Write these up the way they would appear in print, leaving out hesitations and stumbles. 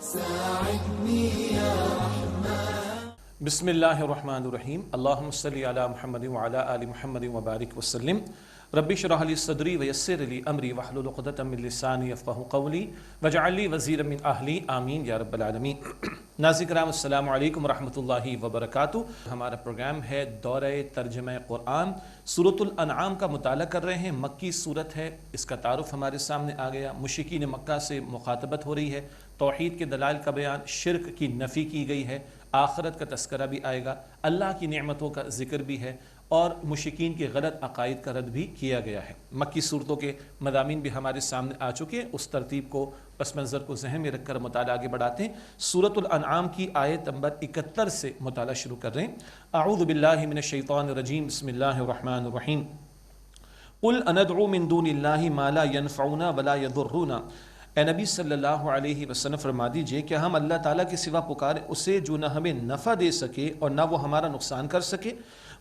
ساعدني يا بسم اللہ الرحمن الرحیم اللہم صلی علی محمد وعلی آل محمد وبارک وسلم رب اشرح لی صدری ویسر لی امری واحلل عقدۃ من لسانی یفقہوا قولی واجعل لی وزیرا من اہلی آمین یا رب العالمین۔ ناظرین کرام السلام علیکم ورحمۃ اللہ وبرکاتہ۔ ہمارا پروگرام ہے دورہ ترجمہ قرآن، سورۃ الانعام کا مطالعہ کر رہے ہیں۔ مکی سورت ہے، اس کا تعارف ہمارے سامنے آ گیا۔ مشرکین مکہ سے مخاطبت ہو رہی ہے، توحید کے دلائل کا بیان، شرک کی نفی کی گئی ہے، آخرت کا تذکرہ بھی آئے گا، اللہ کی نعمتوں کا ذکر بھی ہے اور مشرکین کے غلط عقائد کا رد بھی کیا گیا ہے۔ مکی صورتوں کے مضامین بھی ہمارے سامنے آ چکے ہیں، اس ترتیب کو پس منظر کو ذہن میں رکھ کر مطالعہ آگے بڑھاتے ہیں۔ سورۃ الانعام کی آیت نمبر 71 سے مطالعہ شروع کر رہے ہیں۔ اعوذ باللہ من الشیطان الرجیم، بسم اللہ الرحمن الرحیم۔ قل اندعو من دون اللہ ما لا ينفعنا ولا يضرنا، اے نبی صلی اللہ علیہ وسلم فرما دیجئے کہ ہم اللہ تعالیٰ کے سوا پکاریں اسے جو نہ ہمیں نفع دے سکے اور نہ وہ ہمارا نقصان کر سکے۔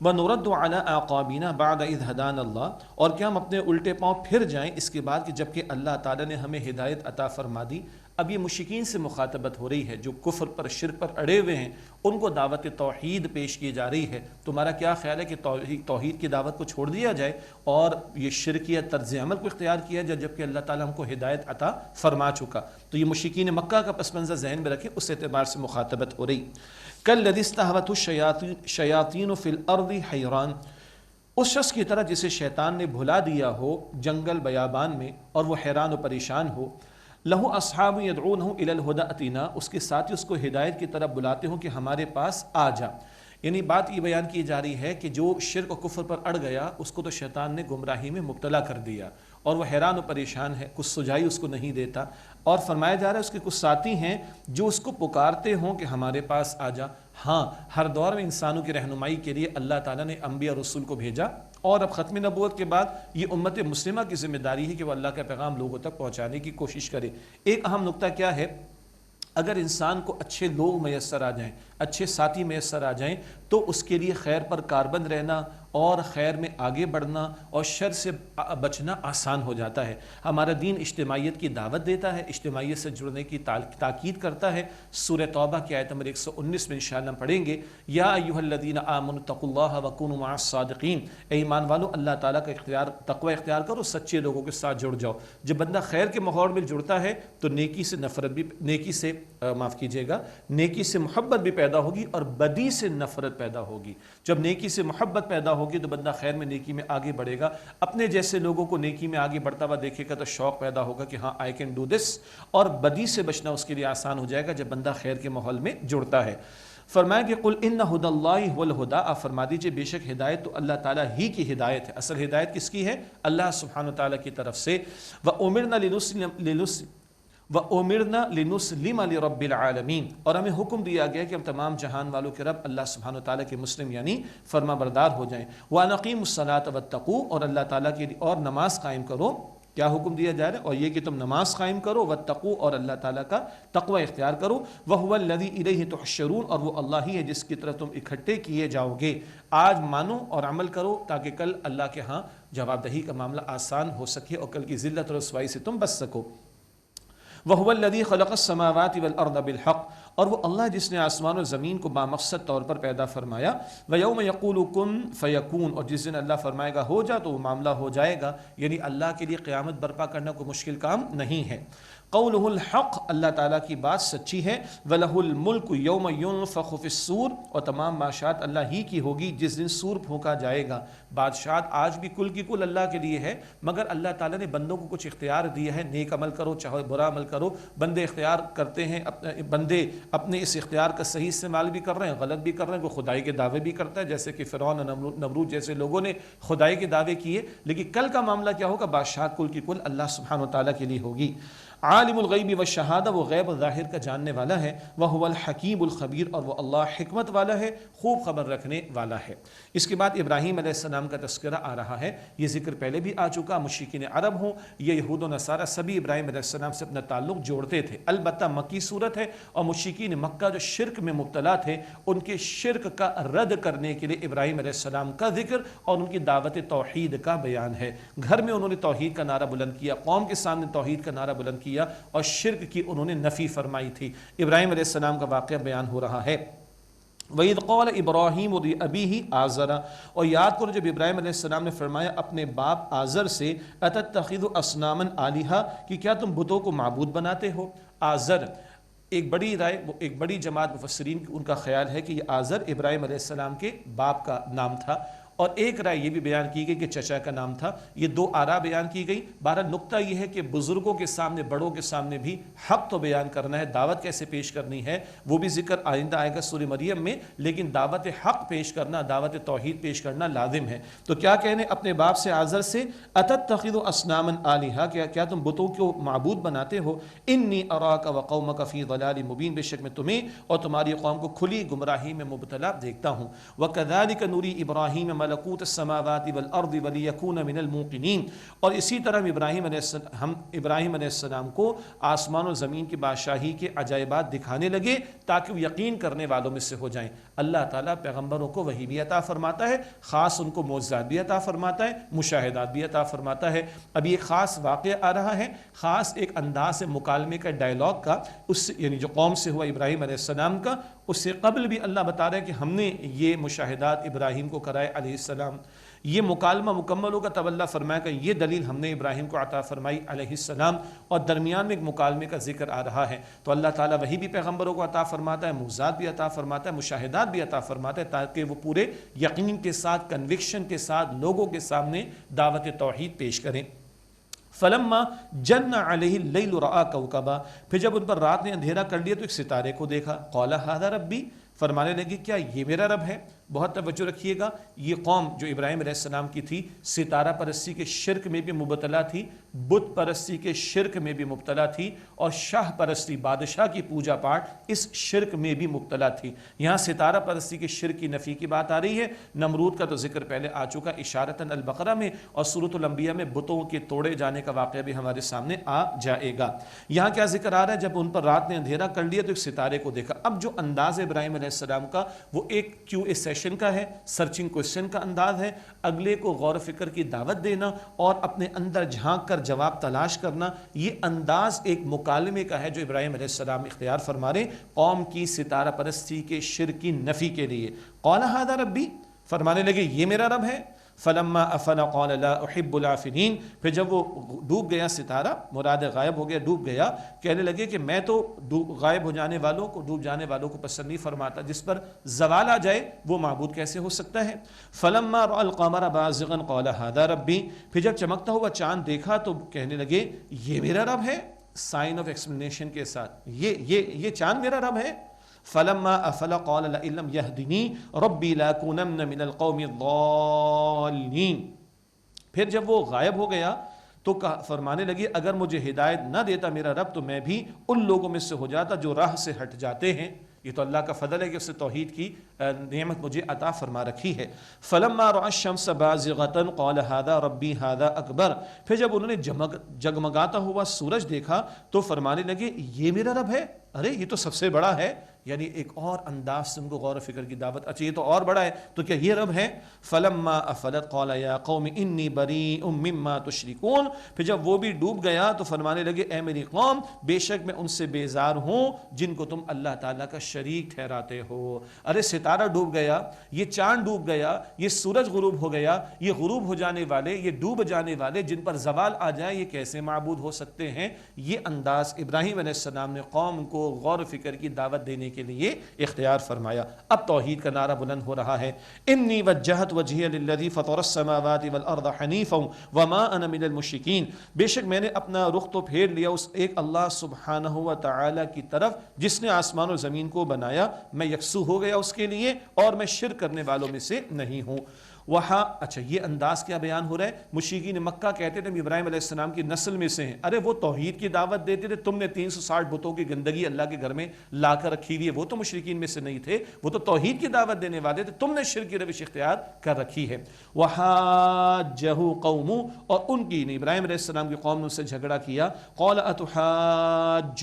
وَنُرَدُّ عَلَىٰ أَعْقَابِنَا بَعْدَ إِذْ هَدَانَ اللَّهُ، اور کیا ہم اپنے الٹے پاؤں پھر جائیں اس کے بعد کہ جبکہ اللہ تعالیٰ نے ہمیں ہدایت عطا فرما دی۔ اب یہ مشرکین سے مخاطبت ہو رہی ہے جو کفر پر شرک پر اڑے ہوئے ہیں، ان کو دعوت توحید پیش کی جا رہی ہے۔ تمہارا کیا خیال ہے کہ توحید کی دعوت کو چھوڑ دیا جائے اور یہ شرکیہ طرز عمل کو اختیار کیا جائے جبکہ اللہ تعالیٰ ہم کو ہدایت عطا فرما چکا؟ تو یہ مشرکین مکہ کا پس منظر ذہن میں رکھیں، اس اعتبار سے مخاطبت ہو رہی۔ کالذی استہوته الشیاطین فی الارض حیران، اس شخص کی طرح جسے شیطان نے بھلا دیا ہو جنگل بیابان میں اور وہ حیران و پریشان ہو۔ لہو اصحاب یدعونہ الی الہدی اتینا، اس کے ساتھی اس کو ہدایت کی طرف بلاتے ہوں کہ ہمارے پاس آ جا۔ یعنی بات یہ بیان کی جا رہی ہے کہ جو شرک و کفر پر اڑ گیا اس کو تو شیطان نے گمراہی میں مبتلا کر دیا اور وہ حیران و پریشان ہے، کچھ سجائی اس کو نہیں دیتا۔ اور فرمایا جا رہا ہے اس کے کچھ ساتھی ہیں جو اس کو پکارتے ہوں کہ ہمارے پاس آ جا۔ ہاں، ہر دور میں انسانوں کی رہنمائی کے لیے اللہ تعالیٰ نے انبیاء اور رسول کو بھیجا، اور اب ختم نبوت کے بعد یہ امت مسلمہ کی ذمہ داری ہے کہ وہ اللہ کا پیغام لوگوں تک پہنچانے کی کوشش کرے۔ ایک اہم نقطہ کیا ہے؟ اگر انسان کو اچھے لوگ میسر آ جائیں، اچھے ساتھی میسر آ جائیں تو اس کے لیے خیر پر کاربند رہنا اور خیر میں آگے بڑھنا اور شر سے بچنا آسان ہو جاتا ہے۔ ہمارا دین اجتماعیت کی دعوت دیتا ہے، اجتماعیت سے جڑنے کی تاکید کرتا ہے۔ سورہ توبہ کی آیت نمبر 119 میں انشاءاللہ ہم پڑھیں گے، یا ایھا الذین آمنوا اتقوا اللہ وکونوا مع الصادقین، اے ایمان والو اللہ تعالیٰ کا تقوی اختیار کرو، سچے لوگوں کے ساتھ جڑ جاؤ۔ جب بندہ خیر کے ماحول میں جڑتا ہے تو نیکی سے نفرت بھی، نیکی سے نیکی سے محبت بھی پیدا ہوگی اور بدی سے نفرت پیدا ہوگی۔ جب نیکی سے محبت پیدا ہوگی تو بندہ خیر میں نیکی میں آگے بڑھے گا، اپنے جیسے لوگوں کو نیکی میں آگے بڑھتا ہوا دیکھے گا تو شوق پیدا ہوگا کہ ہاں آئی کین ڈو دس، اور بدی سے بچنا اس کے لیے آسان ہو جائے گا جب بندہ خیر کے ماحول میں جڑتا ہے۔ فرمایا کہ قل ان ہدی اللہ هو الہدی، آپ فرما دیجئے بے شک ہدایت تو اللہ تعالیٰ ہی کی ہدایت ہے۔ اصل ہدایت کس کی ہے؟ اللہ سبحانہ وتعالیٰ کی طرف سے۔ وَأُمِرْنَا لِنُسْلِمَ لِرَبِّ الْعَالَمِينَ، اور ہمیں حکم دیا گیا کہ ہم تمام جہان والوں کے رب اللہ سبحانہ وتعالیٰ کے مسلم یعنی فرما بردار ہو جائیں۔ وَأَنْ الصَّلَاةَ وَاتَّقُوا، اور اللہ تعالیٰ کی اور نماز قائم کرو۔ کیا حکم دیا جا رہا ہے؟ اور یہ کہ تم نماز قائم کرو، وَاتَّقُوا، اور اللہ تعالیٰ کا تقوی اختیار کرو۔ وَهُوَ الَّذِي إِلَيْهِ تُحْشَرُونَ، اور وہ اللہ ہی ہے جس کی طرف تم اکٹھے کیے جاؤ گے۔ آج مانو اور عمل کرو تاکہ کل اللہ کے ہاں جواب دہی کا معاملہ آسان ہو سکے اور کل کی ذلت اور رسوائی سے تم بچ سکو۔ وَهُوَ الَّذِي خَلَقَ السَّمَاوَاتِ وَالْأَرْضَ بِالْحَقِّ، اور وہ اللہ جس نے آسمان و زمین کو بامقصد طور پر پیدا فرمایا۔ وَيَوْمَ يَقُولُ كُن فَيَكُونُ، اور جس دن اللہ فرمائے گا ہو جا تو وہ معاملہ ہو جائے گا، یعنی اللہ کے لیے قیامت برپا کرنا کوئی مشکل کام نہیں ہے۔ قَوْلُهُ الْحَقُّ، اللہ تعالیٰ کی بات سچی ہے۔ وَلَهُ الْمُلْكُ يَوْمَ يُنفَخُ فِي الصُّورِ، اور تمام بادشاہت اللہ ہی کی ہوگی جس دن سور پھونکا جائے گا۔ بادشاہت آج بھی کل کی کل اللہ کے لیے ہے، مگر اللہ تعالیٰ نے بندوں کو کچھ اختیار دیا ہے، نیک عمل کرو چاہے برا عمل کرو۔ بندے اختیار کرتے ہیں، بندے اپنے اس اختیار کا صحیح استعمال بھی کر رہے ہیں، غلط بھی کر رہے ہیں، کوئی خدائی کے دعوے بھی کرتا ہے جیسے کہ فرعون اور نمرود جیسے لوگوں نے خدائی کے دعوے کیے، لیکن کل کا معاملہ کیا ہوگا؟ بادشاہت کل کی کل اللہ سبحانہ وتعالیٰ کے لیے ہوگی۔ عالم الغیب والشہادہ، وہ غیب و ظاہر کا جاننے والا ہے۔ وہو الحکیم الخبیر، اور وہ اللہ حکمت والا ہے، خوب خبر رکھنے والا ہے۔ اس کے بعد ابراہیم علیہ السلام کا تذکرہ آ رہا ہے، یہ ذکر پہلے بھی آ چکا۔ مشرکین عرب ہوں یا یہود و نصارہ، سبھی ابراہیم علیہ السلام سے اپنا تعلق جوڑتے تھے۔ البتہ مکی صورت ہے اور مشرکین مکہ جو شرک میں مبتلا تھے ان کے شرک کا رد کرنے کے لیے ابراہیم علیہ السلام کا ذکر اور ان کی دعوت توحید کا بیان ہے۔ گھر میں انہوں نے توحید کا نعرہ بلند کیا، قوم کے سامنے توحید کا نعرہ بلند کیا، کیا اور شرک کی انہوں نے نفی فرمائی تھی۔ ابراہیم علیہ السلام کا واقعہ بیان ہو رہا ہے۔ وَإِذْ قَالَ إِبْرَاهِيمُ لِأَبِيهِ آزَرَ، اور یاد کرو جب ابراہیم علیہ السلام نے فرمایا اپنے باپ آزر سے أَتَتَّخِذُ أَصْنَامًا آلِهَةً کہ کیا تم بتوں کو معبود بناتے ہو۔ آزر ایک بڑی رائے، ایک بڑی جماعت مفسرین ان کا خیال ہے کہ یہ آزر ابراہیم علیہ السلام کے باپ کا نام تھا، اور ایک رائے یہ بھی بیان کی گئی کہ چچا کا نام تھا۔ یہ دو آراء بیان کی گئی۔ بہرحال نقطہ یہ ہے کہ بزرگوں کے سامنے، بڑوں کے سامنے بھی حق تو بیان کرنا ہے، دعوت کیسے پیش کرنی ہے وہ بھی ذکر آئندہ آئے گا سورہ مریم میں، لیکن دعوت حق پیش کرنا، دعوت توحید پیش کرنا لازم ہے۔ تو کیا کہنے اپنے باپ سے آزر سے أَتَتَّخِذُ أَصْنَامًا آلِهَةً کیا تم بتوں کو معبود بناتے ہو۔ إِنِّي أَرَاكَ وَقَوْمَكَ فِي ضَلَالٍ مُبِينٍ بے شک میں تمہیں اور تمہاری قوم کو کھلی گمراہی میں مبتلا دیکھتا ہوں۔ وَكَذَلِكَ نُرِي إِبْرَاهِيمَ مَلَكُوتَ السَّمَاوَاتِ وَالْأَرْضِ وَلِيَكُونَ مِنَ الْمُوقِنِينَ، اور اسی طرح ہم ابراہیم علیہ السلام کو آسمان و زمین کی بادشاہی کے عجائبات دکھانے لگے تاکہ وہ یقین کرنے والوں میں سے ہو جائیں۔ اللہ تعالیٰ پیغمبروں کو وحی بھی عطا فرماتا ہے، خاص ان کو معجزات بھی عطا فرماتا ہے، مشاہدات بھی عطا فرماتا ہے۔ ابھی ایک خاص واقعہ آ رہا ہے، خاص ایک انداز مکالمے کا، ڈائلاگ کا، اس یعنی جو قوم سے ہوا ابراہیم علیہ السلام کا، اس سے قبل بھی اللہ بتا رہا ہے کہ ہم نے یہ مشاہدات ابراہیم کو کرائے علیہ السلام۔ یہ مکالمہ مکمل ہوگا تب اللہ فرمائے گا یہ دلیل ہم نے ابراہیم کو عطا فرمائی علیہ السلام، اور درمیان میں ایک مکالمے کا ذکر آ رہا ہے۔ تو اللہ تعالیٰ وہی بھی پیغمبروں کو عطا فرماتا ہے، معجزات بھی عطا فرماتا ہے، مشاہدات بھی عطا فرماتا ہے، تاکہ وہ پورے یقین کے ساتھ، کنوکشن کے ساتھ لوگوں کے سامنے دعوت توحید پیش کریں۔ فلما جن علیہ اللیل رآ کوکبا، پھر جب ان پر رات نے اندھیرا کر لیا تو ایک ستارے کو دیکھا۔ قال ھذا ربی، فرمانے لگی کیا یہ میرا رب ہے۔ بہت توجہ رکھیے گا، یہ قوم جو ابراہیم علیہ السلام کی تھی ستارہ پرستی کے شرک میں بھی مبتلا تھی، بت پرستی کے شرک میں بھی مبتلا تھی، اور شاہ پرستی، بادشاہ کی پوجا پاٹ، اس شرک میں بھی مبتلا تھی۔ یہاں ستارہ پرستی کے شرک کی نفی کی بات آ رہی ہے۔ نمرود کا تو ذکر پہلے آ چکا اشارتاً البقرہ میں، اور سورۃ الانبیاء میں بتوں کے توڑے جانے کا واقعہ بھی ہمارے سامنے آ جائے گا۔ یہاں کیا ذکر آ رہا ہے، جب ان پر رات نے اندھیرا کر لیا تو ایک ستارے کو دیکھا۔ اب جو انداز ابراہیم علیہ السلام کا وہ ایک کیو اے سیشن کا ہے، سرچنگ کوشچن کا انداز ہے، اگلے کو غور و فکر کی دعوت دینا اور اپنے اندر جھانک کر جواب تلاش کرنا، یہ انداز ایک مکالمے کا ہے جو ابراہیم علیہ السلام اختیار فرما رہے قوم کی ستارہ پرستی کے شرک کی نفی کے لیے۔ قال ھذا ربی، فرمانے لگے یہ میرا رب ہے۔ فلما افل قال لا احب الافلین، پھر جب وہ ڈوب گیا ستارہ، مراد غائب ہو گیا، ڈوب گیا، کہنے لگے کہ میں تو غائب ہو جانے والوں کو، ڈوب جانے والوں کو پسند نہیں فرماتا، جس پر زوال آ جائے وہ معبود کیسے ہو سکتا ہے۔ فلما رأى القمر بازغا قال ھذا ربی، پھر جب چمکتا ہوا چاند دیکھا تو کہنے لگے یہ میرا رب ہے، سائن آف ایکسپلینیشن کے ساتھ، یہ چاند میرا رب ہے۔ فلما افل قال لئن لم يهدني ربي لاكونن من القوم الضالين، پھر جب وہ غائب ہو گیا تو فرمانے لگی اگر مجھے ہدایت نہ دیتا میرا رب تو میں بھی ان لوگوں میں سے ہو جاتا جو راہ سے ہٹ جاتے ہیں۔ یہ تو اللہ کا فضل ہے کہ اس نے توحید کی نعمت مجھے عطا فرما رکھی ہے۔ فلما رأى الشمس بازغة قال هذا ربي هذا اکبر، پھر جب انہوں نے جگمگاتا ہوا سورج دیکھا تو فرمانے لگے یہ میرا رب ہے، ارے یہ تو سب سے بڑا ہے، یعنی ایک اور انداز سے ان کو غور و فکر کی دعوت، اچھا یہ تو اور بڑا ہے تو کیا یہ رب ہے۔ فلما افلت قال یا قوم انی بریء مما تشرکون، پھر جب وہ بھی ڈوب گیا تو فرمانے لگے اے میری قوم بے شک میں ان سے بیزار ہوں جن کو تم اللہ تعالیٰ کا شریک ٹھہراتے ہو۔ ارے ستارہ ڈوب گیا، یہ چاند ڈوب گیا، یہ سورج غروب ہو گیا، یہ غروب ہو جانے والے، یہ ڈوب جانے والے جن پر زوال آ جائے یہ کیسے معبود ہو سکتے ہیں۔ یہ انداز ابراہیم علیہ السلام نے قوم کو غور و فکر کی دعوت دینے کے لیے اختیار فرمایا۔ اب توحید کا نعرہ بلند ہو رہا ہے، انی وجہت وجہی للذی فطر السماوات والارض حنیفا وما انا من المشرکین، بے شک میں نے اپنا رخ تو پھیر لیا اس ایک اللہ سبحانہ و تعالی کی طرف جس نے آسمان و زمین کو بنایا، میں یکسو ہو گیا اس کے لیے اور میں شرک کرنے والوں میں سے نہیں ہوں۔ وہاں اچھا یہ انداز کیا بیان ہو رہا ہے، مشرکین مکہ کہتے تھے ہم ابراہیم علیہ السلام کی نسل میں سے ہیں، ارے وہ توحید کی دعوت دیتے تھے، تم نے 360 بتوں کی گندگی اللہ کے گھر میں لا کر رکھی ہوئی ہے، وہ تو مشرکین میں سے نہیں تھے، وہ تو توحید کی دعوت دینے والے تھے، تم نے شرک کی روش اختیار کر رکھی ہے۔ وحاجہ قوم، اور ان کی ابراہیم علیہ السلام کی قوم نے اس سے جھگڑا کیا، قال اتحاجونی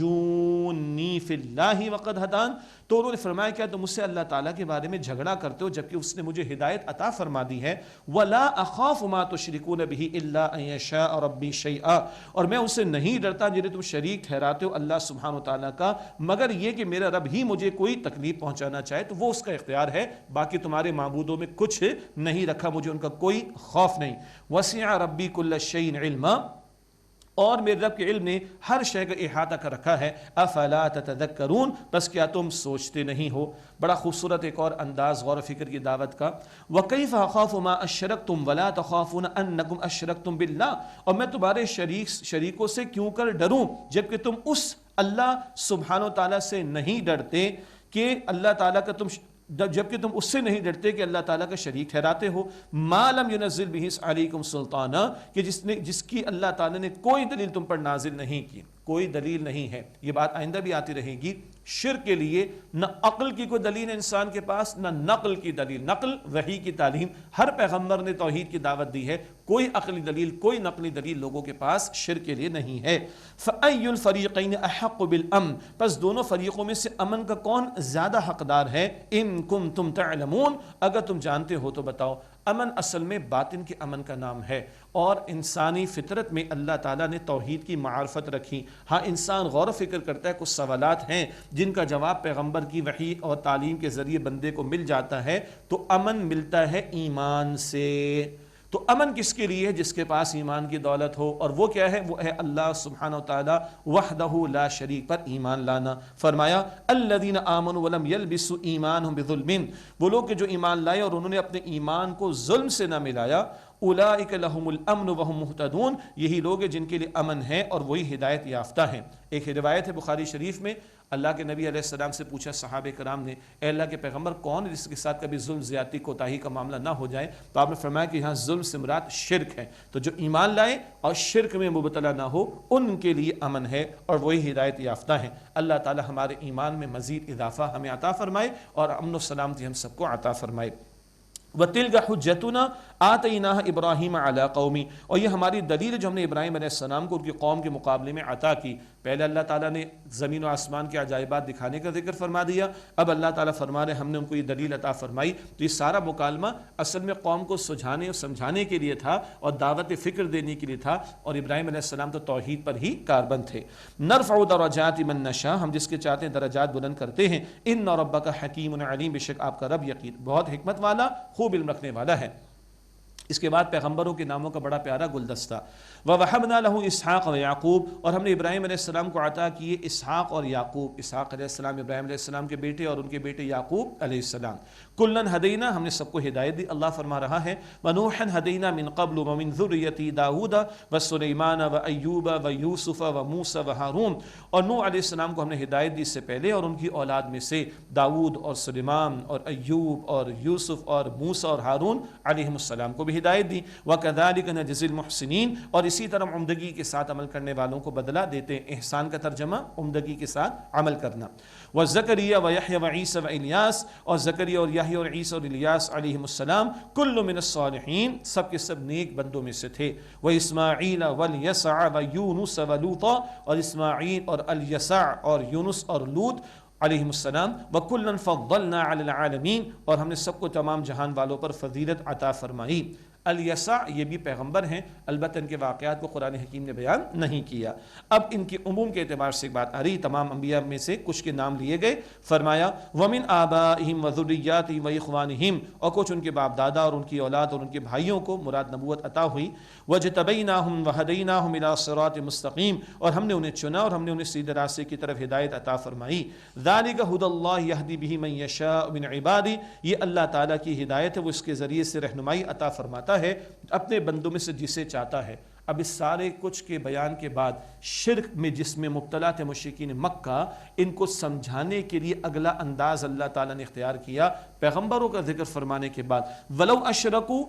فی اللہ وقد ہدان، تو انہوں نے فرمایا کیا تم مجھ سے اللہ تعالیٰ کے بارے میں جھگڑا کرتے ہو جبکہ اس نے مجھے ہدایت عطا فرما دی دی ہے وَلَا أَخَافُ مَا تُشْرِكُونَ بِهِ إِلَّا أَن يَشَاءَ رَبِّي شَيْئًا، اور میں اسے نہیں ڈرتا جنہیں تم شریک ٹھہراتے ہو اللہ سبحانہ وتعالیٰ کا، مگر یہ کہ میرا رب ہی مجھے کوئی تکلیف پہنچانا چاہے تو وہ اس کا اختیار ہے، باقی تمہارے معبودوں میں کچھ نہیں رکھا، مجھے ان کا کوئی خوف نہیں۔ وَسِعَ رَبِّي كُلَّ شَيْءٍ عِلْمًا، اور میرے رب کے علم نے ہر شے کا احاطہ کر رکھا ہے۔ افلا تتذکرون، بس کیا تم سوچتے نہیں ہو؟ بڑا خوبصورت ایک اور انداز غور و فکر کی دعوت کا۔ وَكَيْفَ أَخَافُ مَا أَشْرَكْتُمْ وَلَا تَخَافُونَ أَنَّكُمْ أَشْرَكْتُمْ بِاللَّهِ، اور میں تمہارے شریکوں سے کیوں کر ڈروں جبکہ تم اس اللہ سبحانہ وتعالیٰ سے نہیں ڈرتے کہ اللہ تعالیٰ کا جبکہ تم اس سے نہیں ڈرتے کہ اللہ تعالیٰ کا شریک ٹھہراتے ہو۔ ما لم ينزل به علیکم سلطانہ، کہ جس کی اللہ تعالیٰ نے کوئی دلیل تم پر نازل نہیں کی، کوئی دلیل نہیں ہے۔ یہ بات آئندہ بھی آتی رہے گی۔ شرک کے لیے نہ عقل کی کوئی دلیل ہے انسان کے پاس، نہ نقل کی دلیل۔ نقل وحی کی تعلیم، ہر پیغمبر نے توحید کی دعوت دی ہے، کوئی عقلی دلیل کوئی نقلی دلیل لوگوں کے پاس شرک کے لیے نہیں ہے۔ فَأَيُّ الْفَرِيقَيْنِ أَحَقُّ بِالْأَمْنِ، پس دونوں فریقوں میں سے امن کا کون زیادہ حقدار ہے؟ إِن كُنتُمْ تَعْلَمُونَ، اگر تم جانتے ہو تو بتاؤ۔ امن اصل میں باطن کے امن کا نام ہے، اور انسانی فطرت میں اللہ تعالیٰ نے توحید کی معرفت رکھی۔ ہاں انسان غور و فکر کرتا ہے، کچھ سوالات ہیں جن کا جواب پیغمبر کی وحی اور تعلیم کے ذریعے بندے کو مل جاتا ہے، تو امن ملتا ہے ایمان سے۔ تو امن کس کے لیے ہے؟ جس کے پاس ایمان کی دولت ہو، اور وہ کیا ہے؟ وہ ہے اللہ سبحانہ وتعالی وحدہ لا شریک پر ایمان لانا۔ فرمایا الذین آمنوا ولم یلبسوا ایمانہم بظلم، وہ لوگ کہ جو ایمان لائے اور انہوں نے اپنے ایمان کو ظلم سے نہ ملایا، اولئک لہم الامن وہم مہتدون، یہی لوگ ہیں جن کے لیے امن ہے اور وہی ہدایت یافتہ ہیں۔ ایک روایت ہے بخاری شریف میں، اللہ کے نبی علیہ السلام سے پوچھا صحابہ کرام نے، اے اللہ کے پیغمبر کون جس کے ساتھ کبھی ظلم زیادتی کوتاہی کا معاملہ نہ ہو جائے؟ تو آپ نے فرمایا کہ یہاں ظلم سے مراد شرک ہے، تو جو ایمان لائے اور شرک میں مبتلا نہ ہو ان کے لیے امن ہے اور وہی ہدایت یافتہ ہیں۔ اللہ تعالی ہمارے ایمان میں مزید اضافہ ہمیں عطا فرمائے اور امن و سلامتی ہم سب کو عطا فرمائے۔ وَتِلْكَ حُجَّتُنَا آتَيْنَاهَا إِبْرَاهِيمَ عَلَىٰ قَوْمِهِ، اور یہ ہماری دلیل ہے جو ہم نے ابراہیم علیہ السلام کو ان کی قوم کے مقابلے میں عطا کی۔ پہلے اللہ تعالیٰ نے زمین و آسمان کے عجائبات دکھانے کا ذکر فرما دیا، اب اللہ تعالیٰ فرما رہے ہم نے ان کو یہ دلیل عطا فرمائی۔ تو یہ سارا مکالمہ اصل میں قوم کو سجھانے اور سمجھانے کے لیے تھا اور دعوت فکر دینے کے لیے تھا، اور ابراہیم علیہ السلام تو توحید پر ہی کاربند تھے۔ نرفع درجات من نشاء، ہم جس کے چاہتے ہیں درجات بلند کرتے ہیں۔ ان ربک حکیم علیم، بے شک آپ کا رب یقین بہت حکمت والا خوب علم رکھنے والا ہے۔ اس کے بعد پیغمبروں کے ناموں کا بڑا پیارا گلدستہ۔ وَوَهَبْنَا لَهُ إِسْحَاقَ وَيَعْقُوبَ، اور ہم نے ابراہیم علیہ السلام کو عطا کیے اسحاق اور یعقوب۔ اسحاق علیہ السلام ابراہیم علیہ السلام کے بیٹے اور ان کے بیٹے یعقوب علیہ السلام۔ کُلًّا ہدینا، ہم نے سب کو ہدایت دی۔ اللہ فرما رہا ہے وَنُوحًا ہدینا مِن قبل وَمِن ذُرِّيَّتِ داؤد وَسُلَيْمَانَ وَأَيُّوبَ وَيُوسُفَ وَمُوسَى وَهَارُونَ، اور نوح علیہ السلام کو ہم نے ہدایت دی اس سے پہلے، اور ان کی اولاد میں سے داؤد اور سلیمان اور ایوب اور یوسف اور موسیٰ اور ہارون علیہم السلام کو بھی ہدایت دی۔ وَكَذَلِكَ نَجْزِي الْمُحْسِنِينَ، اور اسی طرح عمدگی کے ساتھ عمل کرنے والوں کو بدلہ دیتے ہیں۔ احسان کا ترجمہ عمدگی کے ساتھ عمل کرنا۔ وَزَكَرِيَّا وَيَحْيَا وَعِيسَى وَإِلْيَاسَ، اور زکریا اور یحییٰ اور عیسیٰ اور الیاس علیہم السلام کل من الصالحین، سب کے سب نیک بندوں میں سے تھے۔ وَإِسْمَاعِيلَ وَالْيَسَعَ وَيُونُسَ وَلُوطًا، اور اسماعیل اور الیسع اور یونس اور لوط علیہم السلام۔ وَكُلًّا فَضَّلْنَا عَلَى الْعَالَمِينَ، اور ہم نے سب کو تمام جہان والوں پر فضیلت عطا فرمائی۔ الیسع یہ بھی پیغمبر ہیں، البتہ ان کے واقعات کو قرآن حکیم نے بیان نہیں کیا۔ اب ان کے عموم کے اعتبار سے ایک بات آ رہی، تمام انبیاء میں سے کچھ کے نام لیے گئے۔ فرمایا وَمِنْ آبَائِهِمْ وَذُرِّيَّاتِهِمْ وَإِخْوَانِهِمْ، اور کچھ ان کے باپ دادا اور ان کی اولاد اور ان کے بھائیوں کو مراد نبوت عطا ہوئی۔ وَاجْتَبَيْنَاهُمْ وَهَدَيْنَاهُمْ إِلَىٰ صِرَاطٍ مُسْتَقِيمٍ، اور ہم نے انہیں چنا اور ہم نے انہیں سیدھے راستے کی طرف ہدایت عطا فرمائی۔ ذَلِكَ هُدَى اللَّهِ يَهْدِي بِهِ مَن يَشَاءُ مِنْ عِبَادِهِ، یہ اللہ تعالیٰ کی ہدایت ہے، وہ اس کے ذریعے سے رہنمائی عطا فرماتا ہے اپنے بندوں میں سے جسے چاہتا ہے۔ اب اس سارے کچھ کے بیان کے بعد شرک میں جس میں مبتلا تھے مشرکین مکہ، ان کو سمجھانے کے لیے اگلا انداز اللہ تعالیٰ نے اختیار کیا پیغمبروں کا ذکر فرمانے کے بعد۔ وَلَوْ أَشْرَكُوا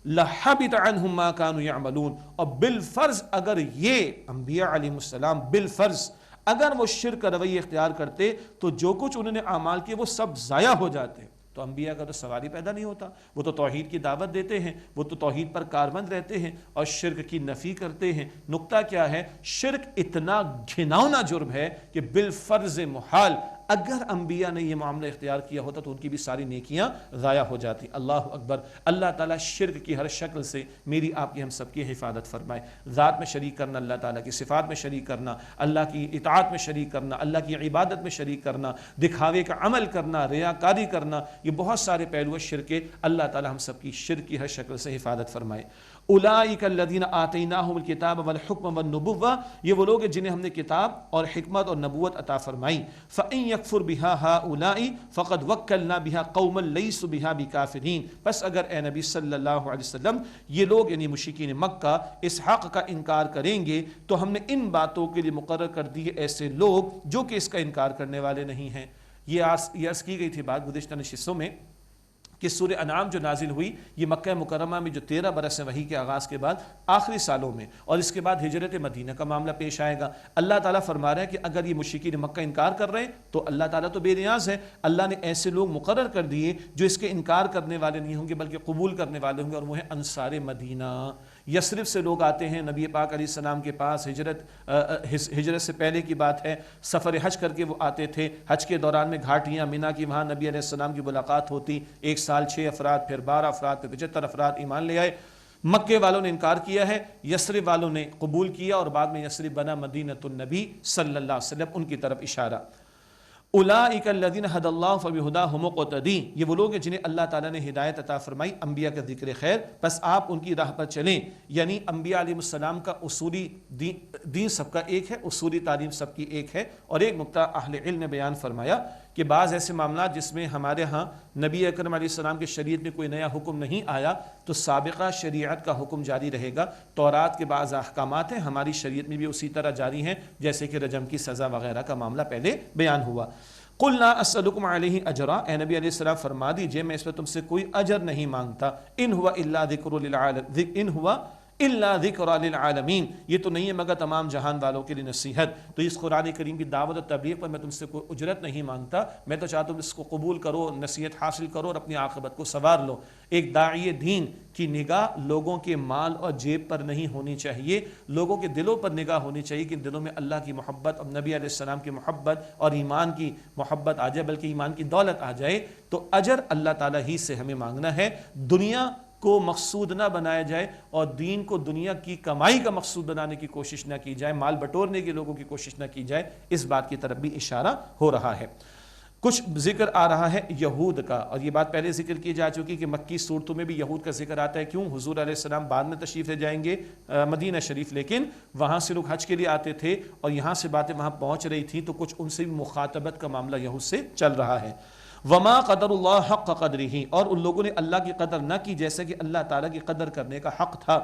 لَحَبِطَ عَنْهُمْ مَا كَانُوا يَعْمَلُونَ، اور بالفرض اگر یہ انبیاء علیہ السلام بالفرض اگر وہ شرک کا رویہ اختیار کرتے تو جو کچھ انہوں نے اعمال کیے وہ سب ضائع ہو جاتے۔ تو انبیاء کا تو سوال ہی پیدا نہیں ہوتا، وہ تو توحید کی دعوت دیتے ہیں، وہ تو توحید پر کاربند رہتے ہیں اور شرک کی نفی کرتے ہیں۔ نقطہ کیا ہے؟ شرک اتنا گھناؤنا جرم ہے کہ بالفرض محال اگر انبیاء نے یہ معاملہ اختیار کیا ہوتا تو ان کی بھی ساری نیکیاں ضائع ہو جاتی. اللہ اکبر. اللہ تعالیٰ شرک کی ہر شکل سے میری آپ کی ہم سب کی حفاظت فرمائے. ذات میں شریک کرنا, اللہ تعالیٰ کی صفات میں شریک کرنا, اللہ کی اطاعت میں شریک کرنا, اللہ کی عبادت میں شریک کرنا, دکھاوے کا عمل کرنا, ریاکاری کرنا, یہ بہت سارے پہلو شرک کے. اللہ تعالیٰ ہم سب کی شرک کی ہر شکل سے حفاظت فرمائے. اولئک الذین آتیناہم الکتاب والحکم والنبوہ, یہ وہ لوگ ہیں جنہیں ہم نے کتاب اور حکمت اور نبوت عطا فرمائی. فإن یکفر بها ہؤلاء فقد وکلنا بها قوما لیسوا بها بکافرین, بس اگر اے نبی صلی اللہ علیہ وسلم یہ لوگ یعنی مشرکین مکہ اس حق کا انکار کریں گے تو ہم نے ان باتوں کے لیے مقرر کر دیے ایسے لوگ جو کہ اس کا انکار کرنے والے نہیں ہیں. یہ عرض کی گئی تھی بات گزشتہ نشستوں میں کہ سورہ انعام جو نازل ہوئی یہ مکہ مکرمہ میں جو 13 برس وحی کے آغاز کے بعد آخری سالوں میں, اور اس کے بعد ہجرت مدینہ کا معاملہ پیش آئے گا. اللہ تعالیٰ فرما رہے ہیں کہ اگر یہ مشرکین مکہ انکار کر رہے ہیں تو اللہ تعالیٰ تو بے نیاز ہے. اللہ نے ایسے لوگ مقرر کر دیے جو اس کے انکار کرنے والے نہیں ہوں گے بلکہ قبول کرنے والے ہوں گے, اور وہ ہیں انصار مدینہ. یثرب سے لوگ آتے ہیں نبی پاک علیہ السلام کے پاس, ہجرت سے پہلے کی بات ہے, سفر حج کر کے وہ آتے تھے. حج کے دوران میں گھاٹیاں مینا کی, وہاں نبی علیہ السلام کی ملاقات ہوتی. 1 سال 6 افراد, پھر 12 افراد, پھر 75 افراد ایمان لے آئے. مکے والوں نے انکار کیا ہے, یثرب والوں نے قبول کیا, اور بعد میں یثرب بنا مدینۃ النبی صلی اللہ علیہ وسلم, ان کی طرف اشارہ. اولئک الذین ھدی اللہ فبہداہ مقتدی, یہ وہ لوگ ہیں جنہیں اللہ تعالیٰ نے ہدایت عطا فرمائی, انبیاء کا ذکر خیر, بس آپ ان کی راہ پر چلیں. یعنی انبیاء علیہ السلام کا اصولی دین سب کا ایک ہے, اصولی تعلیم سب کی ایک ہے. اور ایک نقطہ اہل علم نے بیان فرمایا کہ بعض ایسے معاملات جس میں ہمارے ہاں نبی اکرم علیہ السلام کی شریعت میں کوئی نیا حکم نہیں آیا تو سابقہ شریعت کا حکم جاری رہے گا. تورات کے بعض احکامات ہیں ہماری شریعت میں بھی اسی طرح جاری ہیں, جیسے کہ رجم کی سزا وغیرہ کا معاملہ پہلے بیان ہوا. قل لا اسألکم علیہ اجرا, اے نبی علیہ السلام فرما دیجئے میں اس پر تم سے کوئی اجر نہیں مانگتا. ان ہوا الا ذکر للعالمین, یہ تو نہیں ہے مگر تمام جہان والوں کے لیے نصیحت. تو اس قرآن کریم کی دعوت و تبلیغ پر میں تم سے کوئی اجرت نہیں مانگتا, میں تو چاہتا ہوں اس کو قبول کرو, نصیحت حاصل کرو اور اپنی عاقبت کو سنوار لو. ایک داعی دین کی نگاہ لوگوں کے مال اور جیب پر نہیں ہونی چاہیے, لوگوں کے دلوں پر نگاہ ہونی چاہیے کہ دلوں میں اللہ کی محبت اور نبی علیہ السلام کی محبت اور ایمان کی محبت آ جائے, بلکہ ایمان کی دولت آ جائے. تو اجر اللہ تعالیٰ ہی سے ہمیں مانگنا ہے, دنیا کو مقصود نہ بنایا جائے اور دین کو دنیا کی کمائی کا مقصود بنانے کی کوشش نہ کی جائے, مال بٹورنے کے لوگوں کی کوشش نہ کی جائے. اس بات کی طرف بھی اشارہ ہو رہا ہے. کچھ ذکر آ رہا ہے یہود کا, اور یہ بات پہلے ذکر کی جا چکی کہ مکی صورتوں میں بھی یہود کا ذکر آتا ہے. کیوں؟ حضور علیہ السلام بعد میں تشریف لے جائیں گے مدینہ شریف, لیکن وہاں سے لوگ حج کے لیے آتے تھے اور یہاں سے باتیں وہاں پہنچ رہی تھیں, تو کچھ ان سے بھی مخاطبت کا معاملہ یہود سے چل رہا ہے. وما قدر اللہ حق قدرہ, اور ان لوگوں نے اللہ کی قدر نہ کی جیسے کہ اللہ تعالیٰ کی قدر کرنے کا حق تھا.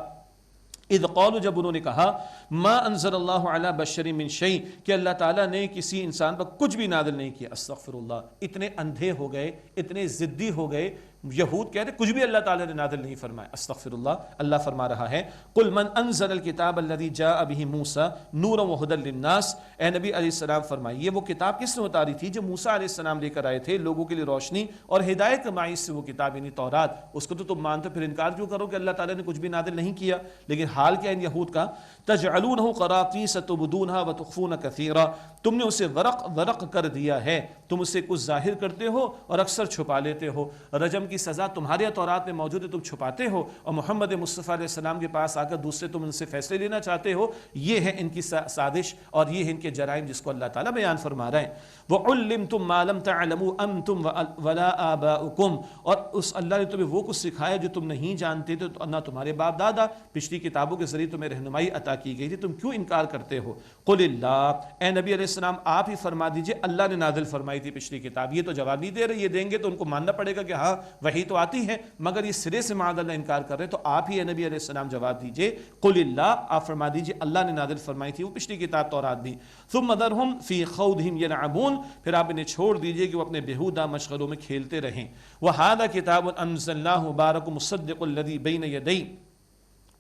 اذ قالوا, جب انہوں نے کہا, ما انزل اللہ علی بشر من شیء, کہ اللہ تعالیٰ نے کسی انسان پر کچھ بھی نازل نہیں کیا. استغفر اللہ, اتنے اندھے ہو گئے, اتنے ضدی ہو گئے. یہود کہتے کچھ بھی اللہ تعالیٰ نے نازل نہیں فرمایا. استغفر اللہ. اللہ فرما رہا ہے, قل من انزل الکتاب الذی جاء بہ موسیٰ نورا وہدی للناس, اے نبی علیہ السلام فرمائیے وہ کتاب کس نے اتاری تھی جو موسیٰ علیہ السلام لے کر آئے تھے لوگوں کے لیے روشنی اور ہدایت کا باعث سے وہ کتاب یعنی تورات. اس کو تو تم مانتے, پھر انکار کیوں کرو کہ اللہ تعالیٰ نے کچھ بھی نازل نہیں کیا. لیکن حال کیا ان یہود کا, تجعلونہ قراطیس تبدونہا وتخفون کثیرا, تم نے اسے ورق کر دیا ہے, تم اسے کچھ ظاہر کرتے ہو اور اکثر چھپا لیتے ہو. رجم کی سزا تمہارے تورات میں موجود ہے, تم چھپاتے ہو, اور محمد مصطفیٰ علیہ السلام کے پاس آ کر دوسرے تم ان سے فیصلے لینا چاہتے ہو. یہ ہے ان کی سازش اور یہ ہے ان کے جرائم جس کو اللہ تعالیٰ بیان فرما رہے ہیں. وَعُلِّمْتُمْ مَا لَمْ تَعْلَمُوا أَنْتُمْ وَلَا آبَاؤُكُمْ, اور اس اللہ نے تمہیں وہ کچھ سکھایا جو تم نہیں جانتے تھے, نہ تمہارے باپ دادا. پچھلی کتابوں کے ذریعے تمہیں رہنمائی عطا کی گئی تھی, تم کیوں انکار کرتے ہو؟ قُلِ اللَّهُ, اے نبی علیہ السلام آپ ہی فرما دیجئے اللہ نے نازل فرمائی تھی پچھلی کتاب. یہ تو جواب نہیں دے رہے, یہ دیں گے تو ان کو ماننا پڑے گا کہ ہاں وحی تو آتی ہے, مگر یہ سرے سے معاذ اللہ انکار کر رہے, تو آپ ہی اے نبی علیہ السلام جواب دیجئے. قُلِ اللَّهُ, آپ فرما دیجئے اللہ نے نازل فرمائی تھی وہ پچھلی کتاب تورات بھی. ثُمَّ ذَرْهُمْ فِي خَوْضِهِمْ يَلْعَبُونَ, پھر آپ انہیں چھوڑ دیجئے کہ وہ اپنے بےہودہ مشغلوں میں کھیلتے رہیں. وَهَذَا كِتَابٌ أَنزَلْنَاهُ مُبَارَكٌ مُصَدِّقُ الَّذِي بَيْنَ يَدَيْهِ,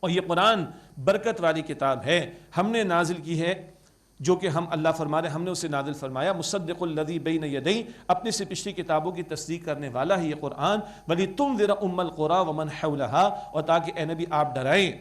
اور یہ قرآن برکت والی کتاب ہے, ہم نے نازل کی ہے جو کہ ہم اللہ فرما رہے ہم نے اسے نازل فرمایا. مصدق الذی بین یدیہ, اپنے سے پچھلی کتابوں کی تصدیق کرنے والا ہے یہ قرآن. وَلِتُنذِرَ أُمَّ الْقُرَىٰ وَمَنْ حَوْلَهَا, اور تاکہ اے نبی آپ ڈرائیں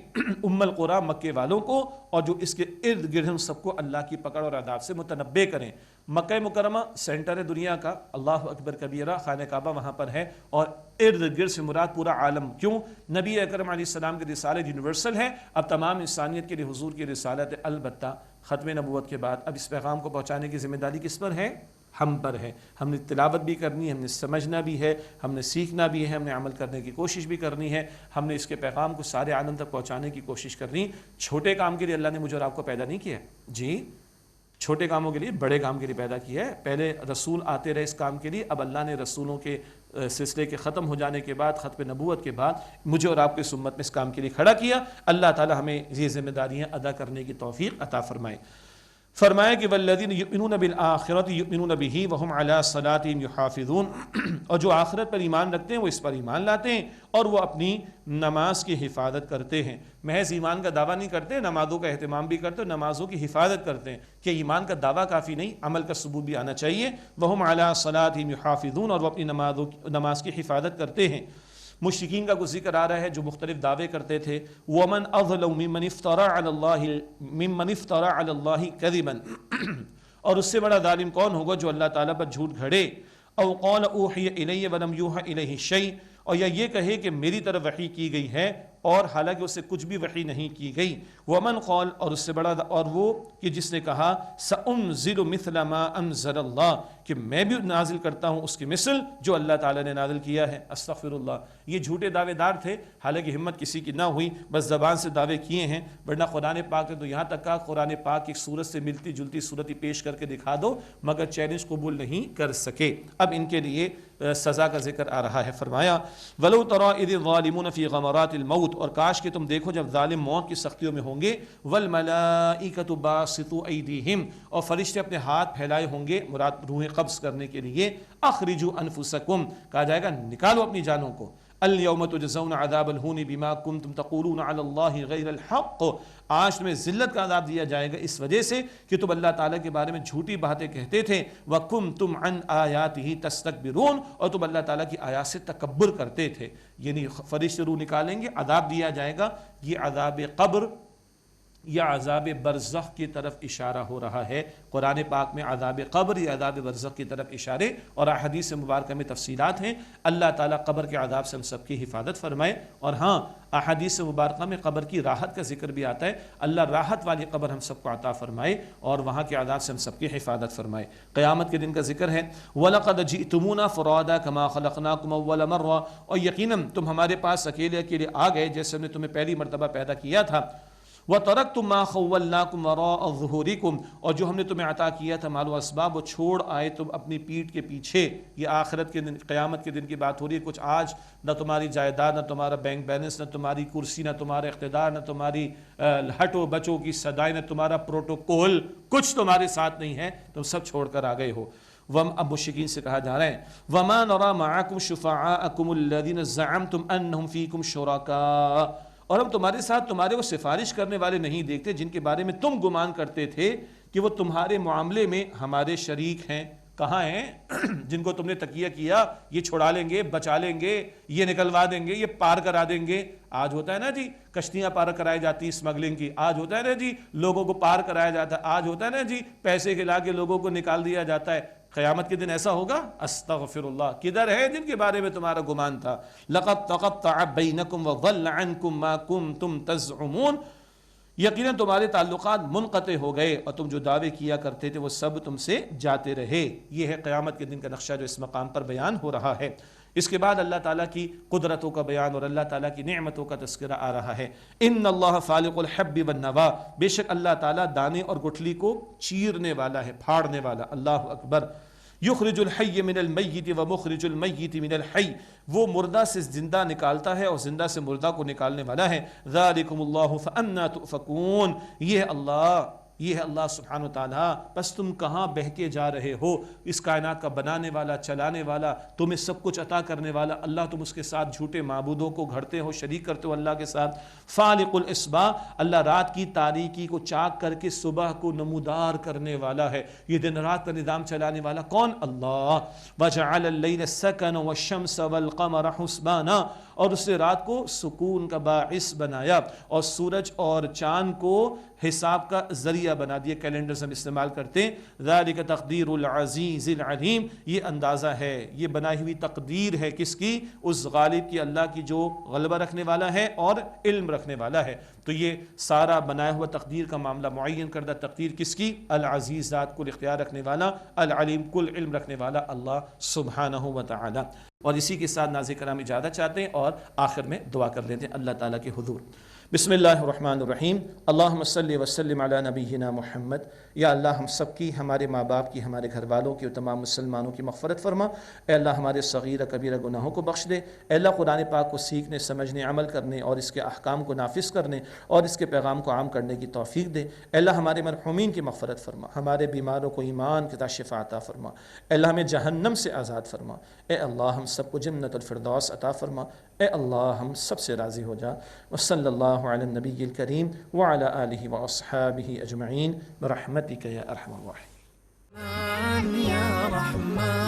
ام القریٰ مکے والوں کو اور جو اس کے ارد گرد ہم سب کو اللہ کی پکڑ اور عذاب سے متنبہ کریں. مکہ مکرمہ سینٹر ہے دنیا کا، اللہ اکبر کبیرہ، خانہ کعبہ وہاں پر ہے، اور ارد گرد سے مراد پورا عالم. کیوں؟ نبی اکرم علیہ السلام کی رسالت یونیورسل ہے، اب تمام انسانیت کے لیے حضور کی رسالت ہے. البتہ ختم نبوت کے بعد اب اس پیغام کو پہنچانے کی ذمہ داری کس پر ہے؟ ہم پر ہے. ہم نے تلاوت بھی کرنی ہے، ہم نے سمجھنا بھی ہے، ہم نے سیکھنا بھی ہے، ہم نے عمل کرنے کی کوشش بھی کرنی ہے، ہم نے اس کے پیغام کو سارے عالم تک پہنچانے کی کوشش کرنی. چھوٹے کام کے لیے اللہ نے مجھے اور آپ کو پیدا نہیں کیا جی، چھوٹے کاموں کے لیے، بڑے کام کے لیے پیدا کیا ہے. پہلے رسول آتے رہے اس کام کے لیے، اب اللہ نے رسولوں کے سلسلے کے ختم ہو جانے کے بعد، ختم نبوت کے بعد مجھے اور آپ کو اس امت میں اس کام کے لیے کھڑا کیا. اللہ تعالی ہمیں یہ ذمہ داریاں ادا کرنے کی توفیق عطا فرمائے. فرمایا کہ والذین یؤمنون بالآخرۃ یؤمنون بہ وہم علی صلاتہم یحافظون، اور جو آخرت پر ایمان رکھتے ہیں وہ اس پر ایمان لاتے ہیں اور وہ اپنی نماز کی حفاظت کرتے ہیں. محض ایمان کا دعویٰ نہیں کرتے، نمازوں کا اہتمام بھی کرتے ہیں، نمازوں کی حفاظت کرتے ہیں. کہ ایمان کا دعویٰ کافی نہیں، عمل کا ثبوت بھی آنا چاہیے. وہم علی صلاتہم یحافظون، اور وہ اپنی نماز کی حفاظت کرتے ہیں. مشرکین کا کچھ ذکر آ رہا ہے جو مختلف دعوے کرتے تھے. وَمَنْ أَظْلَمُ مِمَّنِ افْتَرَى عَلَى اللَّهِ كَذِبًا، اور اس سے بڑا ظالم کون ہوگا جو اللہ تعالیٰ پر جھوٹ گھڑے. او قال اوحی الی ولم یوحى الیہ شیء، اور یا یہ کہے کہ میری طرف وحی کی گئی ہے اور حالانکہ اس سے کچھ بھی وحی نہیں کی گئی. ومن قال، اور اس سے بڑا، اور وہ کہ جس نے کہا سأنزل مثل ما انزل اللہ، کہ میں بھی نازل کرتا ہوں اس کی مثل جو اللہ تعالیٰ نے نازل کیا ہے. استغفر اللہ. یہ جھوٹے دعوے دار تھے، حالانکہ ہمت کسی کی نہ ہوئی، بس زبان سے دعوے کیے ہیں. ورنہ قرآن پاک نے تو یہاں تک کہا قرآن پاک کی صورت سے ملتی جلتی صورت ہی پیش کر کے دکھا دو، مگر چیلنج قبول نہیں کر سکے. اب ان کے لیے سزا کا ذکر آ رہا ہے. فرمایا وَلَوْ تَرَىٰ إِذِ الظَّالِمُونَ فِي غَمَرَاتِ الْمَوْتِ، اور کاش کہ تم دیکھو جب ظالم موت کی سختیوں میں ہوں گے. وَالْمَلَائِكَةُ بَاسِطُو أَيْدِيهِمْ، اور فرشتے اپنے ہاتھ پھیلائے ہوں گے مراد روحیں قبض کرنے کے لیے. أَخْرِجُوا أَنفُسَكُمْ، کہا جائے گا نکالو اپنی جانوں کو. اليوم تجزون عذاب الہون بما کنتم تقولون علی اللہ غیر الحق، آج تمہیں ذلت کا عذاب دیا جائے گا اس وجہ سے کہ تم اللہ تعالیٰ کے بارے میں جھوٹی باتیں کہتے تھے. وَكُنْتُمْ عَنْ آیَاتِهِ تَسْتَكْبِرُونَ، اور تم اللہ تعالیٰ کی آیات سے تکبر کرتے تھے. یعنی فرشتے روح نکالیں گے، عذاب دیا جائے گا. یہ عذاب قبر یا عذاب برزخ کی طرف اشارہ ہو رہا ہے. قرآن پاک میں عذاب قبر یا عذاب برزخ کی طرف اشارے اور احادیث مبارکہ میں تفصیلات ہیں. اللہ تعالیٰ قبر کے عذاب سے ہم سب کی حفاظت فرمائے. اور ہاں، احادیث مبارکہ میں قبر کی راحت کا ذکر بھی آتا ہے. اللہ راحت والی قبر ہم سب کو عطا فرمائے اور وہاں کے عذاب سے ہم سب کی حفاظت فرمائے. قیامت کے دن کا ذکر ہے. وَلَقَدْ جِئْتُمُونَا فُرَادَىٰ كَمَا خَلَقْنَاكُمْ أَوَّلَ مَرَّةٍ، اور یقیناً تم ہمارے پاس اکیلے اکیلے آ گئے جیسے ہم نے تمہیں پہلی مرتبہ پیدا کیا تھا. وَتَرَكْتُمْ مَا خَوَّلْنَاكُمْ وَرَاءَ ظُهُورِكُمْ، اور جو ہم نے تمہیں عطا کیا تھا مال و اسباب وہ چھوڑ آئے تم اپنی پیٹھ کے پیچھے. یہ آخرت کے دن، قیامت کے دن کی بات ہو رہی ہے. کچھ آج نہ تمہاری جائیداد، نہ تمہارا بینک بیلنس، نہ تمہاری کرسی، نہ تمہارا اقتدار، نہ تمہاری ہٹو بچوں کی صدائیں، نہ تمہارا پروٹوکول، کچھ تمہارے ساتھ نہیں ہے، تم سب چھوڑ کر آ گئے ہو. اب مشرکین سے کہا جا رہا ہے وَمَا نَرَىٰ مَعَكُمْ شُفَعَاءَكُمُ الَّذِينَ زَعَمْتُمْ أَنَّهُمْ فِيكُمْ شُرَكَاءُ، اور ہم تمہارے ساتھ تمہارے وہ سفارش کرنے والے نہیں دیکھتے جن کے بارے میں تم گمان کرتے تھے کہ وہ تمہارے معاملے میں ہمارے شریک ہیں. کہاں ہیں؟ جن کو تم نے تقیہ کیا یہ چھڑا لیں گے، بچا لیں گے، یہ نکلوا دیں گے، یہ پار کرا دیں گے. آج ہوتا ہے نا جی کشتیاں پار کرائی جاتی ہیں اسمگلنگ کی، آج ہوتا ہے نا جی لوگوں کو پار کرایا جاتا ہے، آج ہوتا ہے نا جی پیسے کھلا کے لوگوں کو نکال دیا جاتا ہے. قیامت کے دن ایسا ہوگا؟ استغفر اللہ. کدھر ہے جن کے بارے میں تمہارا گمان تھا؟ لقد تقطع بینکم وضل عنکم ما کنتم تزعمون، یقیناً تمہارے تعلقات منقطع ہو گئے اور تم جو دعوے کیا کرتے تھے وہ سب تم سے جاتے رہے. یہ ہے قیامت کے دن کا نقشہ جو اس مقام پر بیان ہو رہا ہے. اس کے بعد اللہ تعالیٰ کی قدرتوں کا بیان اور اللہ تعالیٰ کی نعمتوں کا تذکرہ آ رہا ہے. ان اللہ فالق الحب والنوا، بے شک اللہ تعالیٰ دانے اور گٹھلی کو چیرنے والا ہے، پھاڑنے والا. اللہ اکبر. یخرج الحی من المیت ومخرج المیت من الحی، وہ مردہ سے زندہ نکالتا ہے اور زندہ سے مردہ کو نکالنے والا ہے. ذالکم اللہ فانا تؤفکون، یہ ہے اللہ سبحانہ وتعالی، بس تم کہاں بہکے جا رہے ہو. اس کائنات کا بنانے والا، چلانے والا، تمہیں سب کچھ عطا کرنے والا اللہ، تم اس کے ساتھ جھوٹے معبودوں کو گھڑتے ہو، شریک کرتے ہو اللہ کے ساتھ. فالق الاصباح، اللہ رات کی تاریکی کو چاک کر کے صبح کو نمودار کرنے والا ہے. یہ دن رات کا نظام چلانے والا کون؟ اللہ. وجعل اللیل سکنا والشمس والقمر حسبانا، اور اس نے رات کو سکون کا باعث بنایا اور سورج اور چاند کو حساب کا ذریعہ دیا بنا دیا کیلنڈرز ہم استعمال کرتے ہیں. ذالک تقدیر العزیز العلیم، یہ اندازہ ہے، یہ بنائی ہوئی تقدیر ہے کس کی؟ اس غالب کی، اللہ کی جو غلبہ رکھنے والا ہے اور علم رکھنے والا ہے. تو یہ سارا بنایا ہوا تقدیر کا معاملہ، معین کردہ تقدیر کس کی؟ العزیز ذات، کل اختیار رکھنے والا، العلیم کل علم رکھنے والا اللہ سبحانہ و تعالی. اور اسی کے ساتھ ناظرین کرام اجازت چاہتے ہیں اور آخر میں دعا کر لیتے ہیں اللہ تعالیٰ کے حضور. بسم اللہ الرحمن الرحیم. اللہم صلی وسلم علی نبینا محمد. یا اللہ ہم سب کی، ہمارے ماں باپ کی، ہمارے گھر والوں کی اور تمام مسلمانوں کی مغفرت فرما. اے اللہ ہمارے صغیرہ کبیرہ گناہوں کو بخش دے. اے اللہ قرآن پاک کو سیکھنے، سمجھنے، عمل کرنے اور اس کے احکام کو نافذ کرنے اور اس کے پیغام کو عام کرنے کی توفیق دے. اے اللہ ہمارے مرحومین کی مغفرت فرما. ہمارے بیماروں کو ایمان کے ساتھ شفا عطا فرما. اے اللہ ہمیں جہنم سے آزاد فرما. اے اللہ ہم سب کو جنت الفردوس عطا فرما. اے اللہ ہم سب سے راضی ہو جا. وصلی اللہ علی النبی الکریم وعلی آلہ واصحابہ اجمعین برحمتک یا ارحم الراحمین. یا رحمان